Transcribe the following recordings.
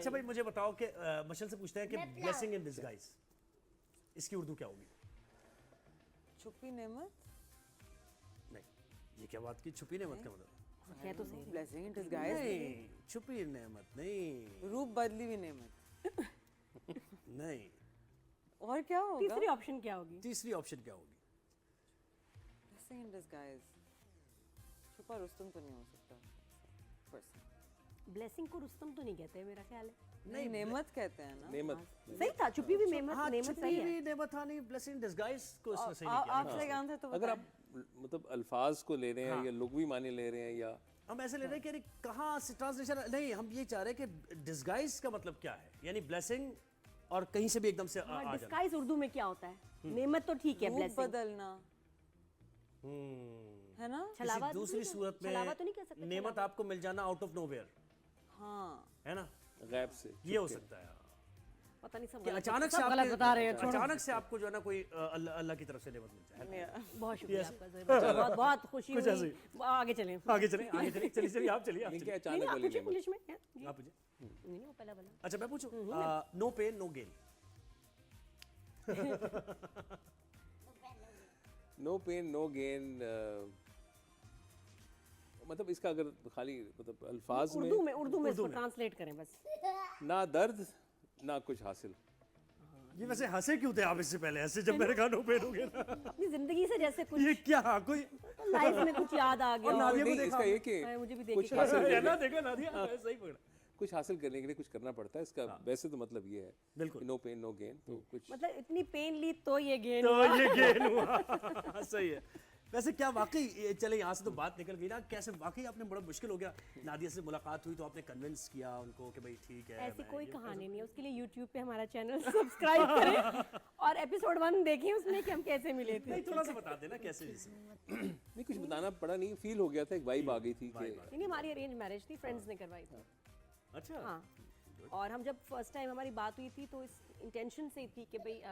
अच्छा भाई मुझे बताओ कि मशल से पूछते हैं कि ब्लेसिंग इन डिस्गाइज इसकी उर्दू क्या होगी? छुपी नेमत, नहीं, ये क्या बात की? छुपी नेमत का मतलब? क्या तो सही ब्लेसिंग इन डिस्गाइज, नहीं, छुपी नेमत नहीं, रूप बदली हुई नेमत। नहीं। और क्या होगा? तीसरी ऑप्शन क्या होगी? तीसरी ऑप्शन क्या होगी? ब्लेसिंग इन डिस्गाइज, छुपा रुस्तम तो नहीं हो सकता पर्सन। ब्लेसिंग को रुस्तम तो नहीं कहते मेरा ख्याल है। नहीं, नेमत कहते हैं ना। नेमत सही था, छुपी हुई नेमत, हाँ, नेमत छुपी सही है। हुई नेमत था, नहीं ब्लेसिंग इन डिस्गाइज को इसने सही नहीं आप किया। सही आंसर तो अगर बताएं। आप मतलब अल्फाज को ले रहे हैं या लुग़वी माने ले रहे हैं या हम ऐसे ले रहे हैं कि अरे कहाँ से ट्रांसलेशन नहीं, हम ये चाह रहे हैं कि डिस्गाइज का मतलब क्या है, यानी ब्लेसिंग और कहीं से भी एकदम से आ जाना। डिस्गाइज उर्दू में क्या होता है? नेमत तो ठीक है, रूप ब्लेसिंग। बदलना है ना। छलावा किसी दूसरी सूरत छलावा तो नहीं कह में सकते। नेमत आपको मिल जाना आउट ऑफ नोवेयर, हाँ, है ना? गैब से ये हो सकता है पता नहीं, सब कि गलत अचानक से सब गलत बता रहे हैं। छोड़ो। अचानक से आपको जो है ना कोई अल्लाह की तरफ से नेमत मिल जाए। बहुत शुक्रिया आपका ज़ोहैब भाई, बहुत बहुत खुशी कुछ हुई। ऐसे ही। आगे चलें। आगे चले चलिए आप चलिए ये क्या नहीं, अचानक आप वाली पूछिए नेमत? इंग्लिश में। जी। आप पूछिए। नहीं नहीं, वो पहला वाला। अच्छा मैं पूछूं, no pain no gain. No pain no gain, मतलब इसका अगर खाली मतलब अल्फाज में उर्दू में इसको ट्रांसलेट करें बस। ना दर्द ना कुछ हासिल। ये वैसे हंसे क्यों थे आप इससे पहले? ऐसे जब मैंने कहा नो पेन हो गया अपनी जिंदगी से जैसे कुछ ये क्या कोई लाइफ में कुछ याद आ गया। नादिया को नहीं, इसका ये कि मुझे भी कुछ देखिए हासिल है ना, देखो नादिया सही पकड़ा। कुछ हासिल करने के लिए कुछ करना पड़ता है। इसका वैसे तो मतलब ये है बिल्कुल। नो पेन नो गेन, तो कुछ मतलब इतनी पेन ली तो ये गेन तो ये गेन हुआ। सही है। वैसे क्या वाकई, चले यहाँ से तो बात निकल गई ना, कैसे वाकई आपने बड़ा मुश्किल हो गया, नादिया से मुलाकात हुई तो आपने कन्विंस किया उनको कि भाई ठीक है। ऐसी कोई कहानी नहीं है। उसके लिए YouTube पे हमारा चैनल सब्सक्राइब करें और एपिसोड 1 देखें उसमें कि हम कैसे मिले थे। नहीं थोड़ा सा बता देना कैसे जैसे। नहीं कुछ बताना पड़ा नहीं, फील हो गया था, एक वाइब आ गई थी कि नहीं, हमारी अरेंज मैरिज थी, फ्रेंड्स ने करवाई थी। अच्छा हाँ, और हम जब फर्स्ट टाइम हमारी बात हुई थी तो इस इंटेंशन से थी कि भाई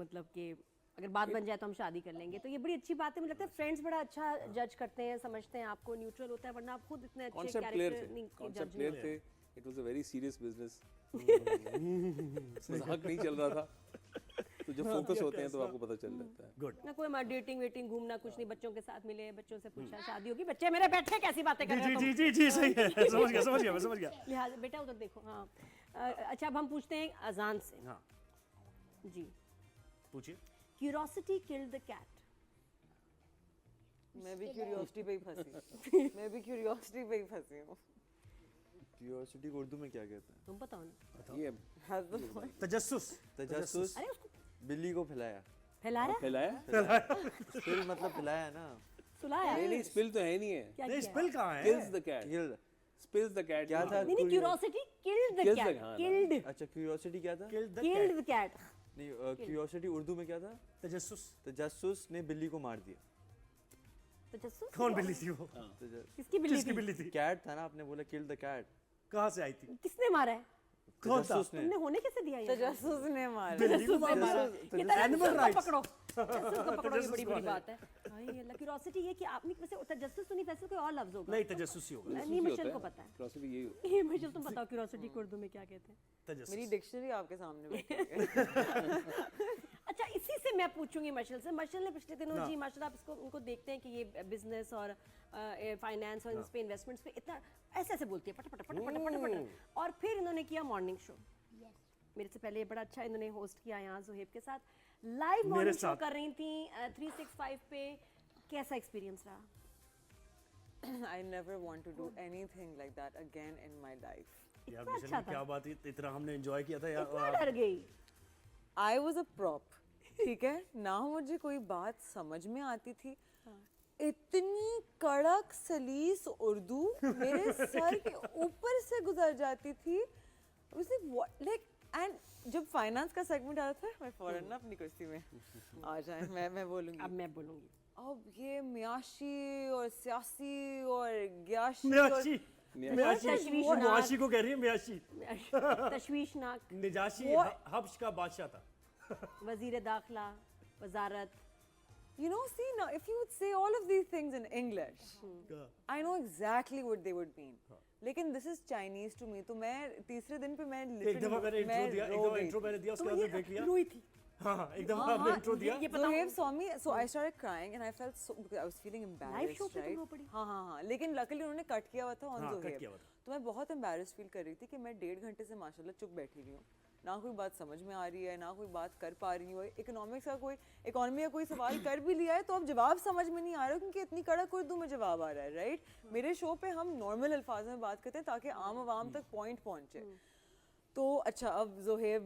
मतलब कि अगर बात बन जाए तो हम शादी कर लेंगे। तो ये बड़ी अच्छी बात है। मुझे लगता है फ्रेंड्स बड़ा अच्छा जज करते हैं, समझते हैं आपको, न्यूट्रल होता है, वरना आप खुद इतने अच्छे कॉन्सेप्ट क्लियर कैरेक्टर थे, नहीं कॉन्सेप्ट जज क्लियर नहीं। थे। It was a very serious business, मजाक नहीं चल रहा था। तो जब फोकस होते हैं तो आपको पता चल जाता है। गुड। ना कोई डेटिंग वेटिंग घूमना कुछ नहीं, बच्चों के साथ मिले, बच्चों से पूछा शादी होगी, बच्चे मेरे बैठे कैसी बातें कर रहे जी हो जी तुम? जी जी सही है। समझ गया मैं समझ गया। लिहाजा बेटा उधर देखो। हाँ, अच्छा अब हम पूछते हैं अजान से। हाँ जी, पूछिए। Curiosity killed the cat. मैं भी क्यूरियोसिटी पे ही फंसी। मैं भी क्यूरियोसिटी पे ही फंसी हूँ। क्यूरियोसिटी को उर्दू में क्या कहते हैं? तुम बताओ ना। ये तजस्सुस। तजस्सुस। अरे उसको बिल्ली को फैलाया। फैलाया, फैलाया? फिर मतलब फैलाया ना। सुलाया। नहीं नहीं, स्पिल तो है नहीं है। क्या नहीं किया? स्पेल कहाँ है? Kills the cat, Killed। Spills the cat. क्या था? नहीं नहीं, curiosity killed the Kills the cat. cat, killed अच्छा क्यूरियोसिटी क्या था? Killed the killed cat। The cat. नहीं क्यूरियोसिटी उर्दू में क्या था? तजस्सुस। तजस्सुस ने बिल्ली को मार दिया। तजस्सुस कौन बिल्ली थी वो? किसकी बिल्ली किसकी थी? बिल्ली थी? कैट था ना, आपने बोला किल द कैट। कहाँ से आई थी? किसने मारा है? कौन था? तजस्सुस ने। तुमने होने कैसे दिया ये? तजस्सुस ने मारा। बिल्ली को मारा। ये तरह Animal तजस्सुस rights। को पकड़ो, तजस्सुस को पकड़ो, ये तजस्सुस बड़ी कौन बड़ी है? बात है। हाय अल्लाह, क्यूरोसिटी ये कि आपने वैसे तजस्सुस तो नहीं, वैसे कोई और लफ्ज होगा। नहीं तजस्सुस ही होगा। नहीं, मिशेल को पता है। फिलॉसफी यही होता ये मिशेल तुम बताओ क्यूरोसिटी को उर्दू में क्या कहते हैं? तजस्सुस। मेरी डिक्शनरी आपके सामने बैठी है। अच्छा, इसी से मैं पूछूंगी मशल से। मशल ने पिछले दिनों जी माशाल्लाह आप इसको उनको देखते हैं कि ये बिजनेस और फाइनेंस और इस पे इन्वेस्टमेंट्स पे इतना ऐसे ऐसे बोलती है पट पट पट पट पट पट। और फिर इन्होंने किया मॉर्निंग शो। मेरे से पहले ये बड़ा अच्छा इन्होंने होस्ट किया यहाँ ज़ोहैब के साथ, लाइव मॉर्निंग शो साथ। कर रही थी 365 पे। कैसा एक्सपीरियंस रहा? I never want to do anything like that again in my life. यार इतना मिशेल अच्छा क्या बात है, इतना हमने एंजॉय किया था यार। इतना डर गई। I was a prop, ठीक है ना। मुझे कोई बात समझ में आती थी, इतनी कड़क सलीस उर्दू मेरे सर के ऊपर से गुजर जाती थी। लाइक एंड जब फाइनेंस का सेगमेंट आता था, मैं फौरन ना अपनी कुर्सी में आ जाए, मैं बोलूंगी। अब मैं बोलूंगी। अब ये मियाशी और सियासी और ग्याशी मियाशी। और मियाशी। तशवीशनाक। मुआशी को कह रही है मियाशी। तशवीशनाक। निजाशी हब्श का बादशाह था। वजीर दाखिला, वजारत। You know, see now, if you would say all of these things in English, I know exactly what they would mean. लेकिन this is Chinese to me, तो मैं तीसरे दिन पे मैं एक दफा मैंने इंट्रो दिया, एक दफा इंट्रो मैंने दिया, उसके बाद मैं देख लिया। रोई थी हाँ, एक दफा आपने इंट्रो दिया। ये बताओ Zohaib saw me, so I started crying and I felt so, because I was feeling embarrassed, show पे तुम right? रो पड़ी? हाँ, लेकिन luckily उन्होंने कट किया हुआ था on हाँ, cut Zohaib, किया हुआ था। तो मैं बहुत embarrassed feel कर रही थी कि मैं 1.5 घंटे से माशाल्लाह चुप बैठी हुई हूँ, ना कोई बात समझ में आ रही है, ना कोई बात कर पा रही हूँ, इकोनॉमी का कोई सवाल कर भी लिया है तो अब जवाब समझ में नहीं आ रहा क्योंकि इतनी कड़क उर्दू में जवाब आ रहा है, राइट? मेरे शो पे हम नॉर्मल अल्फाज में बात करते हैं ताकि आम आवाम तक पॉइंट पहुंचे। तो अच्छा, अब Zohaib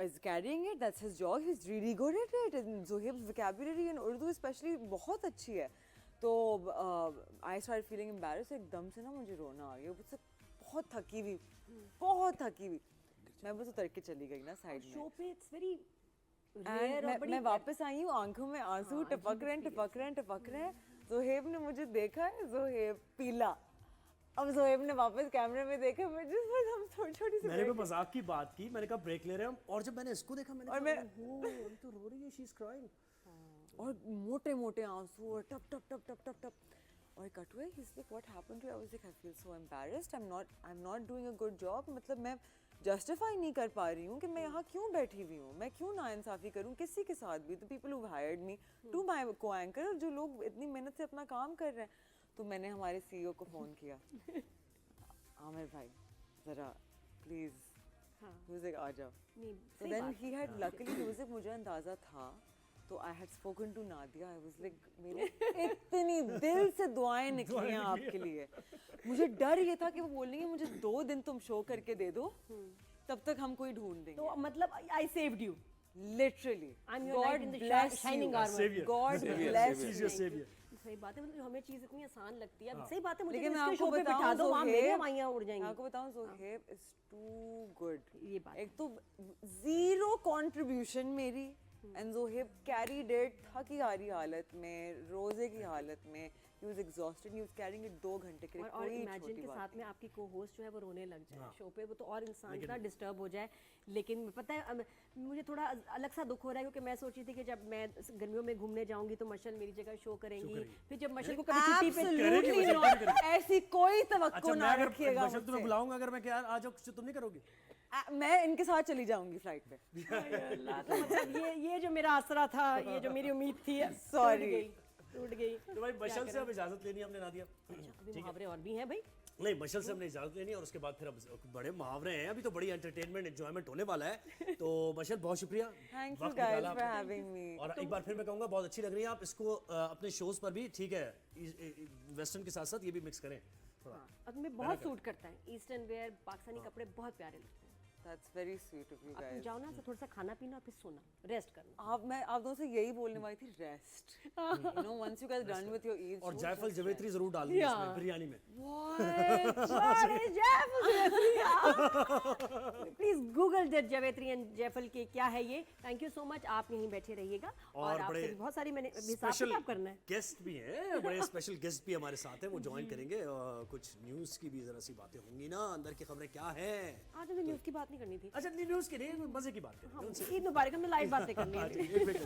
is carrying it, that's his job, he's really good at it, and Zohaib's vocabulary in Urdu especially बहुत अच्छी है। तो I started feeling embarrassed, एकदम से ना मुझे रोना आ गया, मुझसे बहुत थकी हुई, मैं बस उतर के चली गई ना साइड में। शो पे इट्स वेरी And मैं वापस आई हूँ, आंखों में आंसू टपक रहे हैं। Zohaib ने मुझे देखा है, Zohaib पीला। अब Zohaib ने वापस कैमरे में देखा, मुझे बस हम छोटी सी मैंने break भी मजाक की बात की, मैंने कहा ब्रेक ले रहे हैं हम, और जब मैंने इसको देखा मैंने और कहा मैं- ओह ये तो रो रही है, शी इज क्राइंग। और मोटे आंसू और टप और कट हुए। He's like, what happened to you? I was like, I feel so embarrassed. I'm not doing a good job. मतलब मैं जस्टिफाई नहीं कर पा रही हूँ कि मैं यहाँ क्यों बैठी हुई हूँ, मैं क्यों नाइंसाफी करूँ किसी के साथ भी। The people who hired me to my co-anchor, जो लोग इतनी मेहनत से अपना काम कर रहे हैं, तो मैंने हमारे CEO को फ़ोन किया, आमिर भाई ज़रा प्लीज़, म्यूजिक आ जाओ। नहीं So then he had luckily music मुझे अंदाज़ा था, तो I had spoken to Nadia. I was like, मेरी इतनी दिल से दुआएं निकली हैं आपके लिए। मुझे डर ये था कि वो बोलेंगे मुझे 2 दिन तुम शो करके दे दो, तब तक हम कोई ढूंढ देंगे। तो मतलब I saved you, Literally, I'm your knight in the bless shining you. armor. Savior. God Savior, bless she is you. Your saviour. सही बात है, मतलब हमें चीज इतनी आसान लगती है। अब सही बात है, मुझे लेकिन मैं इसके आपको शो पे बिठा बताऊं, दो, वहाँ मेरी Zohaib- हवाइयाँ उड़ मैं जाएंगी। आपको बताऊं, Zohaib is too good. ये बात एक तो zero contribution मेरी, and Zohaib carried it थकी हारी हालत में, रोजे की हालत में, he was exhausted, he was carrying it 2 घंटे के लिए, और कोई इमेजिन छोटी के बात साथ में आपकी को होस्ट जो है वो रोने लग जाए शो पे, वो तो और इंसान इतना डिस्टर्ब हो जाए। लेकिन पता है मुझे थोड़ा अलग सा दुख हो रहा है क्योंकि मैं सोच रही थी कि जब मैं गर्मियों में घूमने जाऊंगी तो मशल मेरी जगह शो करेंगी, फिर जब मशल को कभी छुट्टी पे Absolutely not. ऐसी कोई अच्छा तवक्को मैं ना अगर रखिएगा बशर तुम्हें मुझसे। बुलाऊंगा, अगर मैं क्या आ जाओ, तुम नहीं करोगी? मैं इनके साथ चली जाऊंगी फ्लाइट पे। अल्लाह, तो मतलब ये जो मेरा आसरा था, ये जो मेरी उम्मीद थी, Sorry. टूट गई। तो भाई मशल से अब इजाजत लेनी है हमने नादिया। अभी मुहावरे और भी हैं भाई। नहीं, मशल से हमने इजाजत लेनी है और उसके बाद फिर अब बड़े मुहावरे हैं, अभी तो बड़ी एंटरटेनमेंट एंजॉयमेंट होने वाला है। तो मशल बहुत शुक्रिया, Thank you वक्त guys निकाला for आपने। having me. और एक बार फिर मैं कहूँगा बहुत अच्छी लग रही है आप, इसको अपने शोज पर भी ठीक है वेस्टर्न के साथ साथ ये भी मिक्स करें थोड़ा। और तुम्हें बहुत सूट करता है ईस्टर्न वेयर, पाकिस्तानी कपड़े बहुत प्यारे लगते हैं। That's very sweet of you अब तुम guys. जाओ ना तो थोड़ा सा खाना पीना और फिर सोना, रेस्ट करना। मैं आप दोनों से यही बोलने वाली थी, rest. You know, once you guys done with your Eid और shoot, जायफल just जवेत्री जरूर डाल दीजिए इसमें बिरयानी में। प्लीज गूगल जवेत्री एंड जयफल के क्या है ये। थैंक यू सो मच, आप यहीं बैठे रहिएगा और आपसे बड़े भी बहुत सारी मैंने हिसाब स्पेशल किताब करना है। गेस्ट भी हैं, बड़े स्पेशल गेस्ट भी हमारे साथ हैं, वो ज्वाइन करेंगे। कुछ न्यूज़ की भी जरा सी बातें होंगी ना, अंदर की खबरें क्या हैं। आज हमें न्यूज़ की बात नहीं करनी थी। अच्छा न्यूज़ की नहीं, मजे की बात करें। ईद मुबारक, हमें लाइव बातें करनी है। एक मिनट। आज